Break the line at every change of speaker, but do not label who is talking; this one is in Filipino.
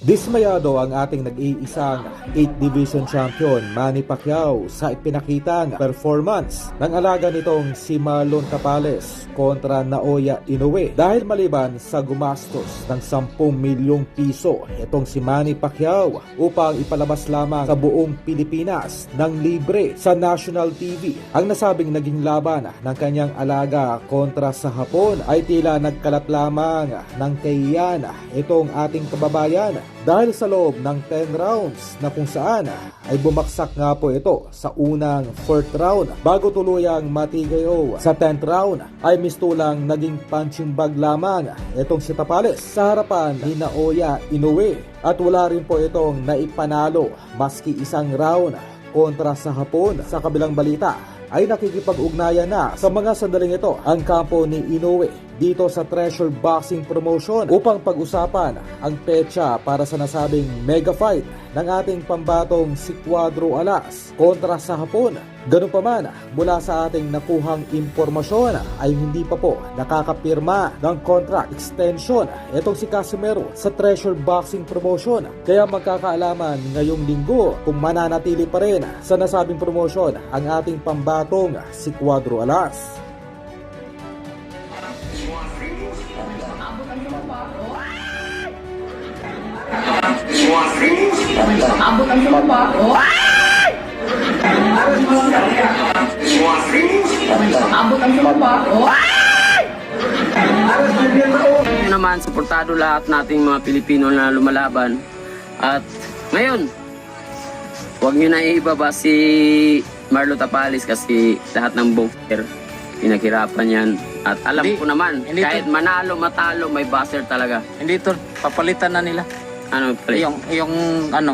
Dismayado ang ating nag-iisang 8th Division Champion Manny Pacquiao sa ipinakitang performance ng alaga nitong si Marlon Tapales kontra Naoya Inoue dahil maliban sa gumastos ng 10 milyong piso itong si Manny Pacquiao upang ipalabas lamang sa buong Pilipinas ng libre sa national TV. Ang nasabing naging laban ng kanyang alaga kontra sa Hapon ay tila nagkalat lamang ng kahiyan itong ating kababayan dahil sa loob ng 10 rounds na kung saan ay bumaksak nga po ito sa unang 4th round bago tuluyang matigayo sa 10th round ay mistulang naging punching bag lamang itong si Tapales sa harapan ni Naoya Inoue at wala rin po itong naipanalo maski isang round kontra sa Hapon. Sa kabilang balita ay nakikipag-ugnayan na sa mga sandaling ito ang kampo ni Inoue dito sa Treasure Boxing Promotion upang pag-usapan ang petsa para sa nasabing mega fight ng ating pambatong si Cuadro Alas kontra sa Hapon. Ganun pa man, mula sa ating nakuhang impormasyon ay hindi pa po nakakapirma ng contract extension itong si Casimero sa Treasure Boxing Promotion. Kaya magkakaalaman ngayong linggo kung mananatili pa rin sa nasabing promotion ang ating pambatong si Cuadro Alas.
Abot ang sumpa. Abot ang sumpa.
Naman, suportado lahat nating mga Pilipino na lumalaban. At ngayon, huwag nyo na ibaba si Marlon Tapales kasi lahat ng boxer pinaghirapan yan. At alam ko naman, kahit manalo, matalo, may buzzer talaga.
Hindi to, papalitan na nila.
Ano, pre?
Yung ano,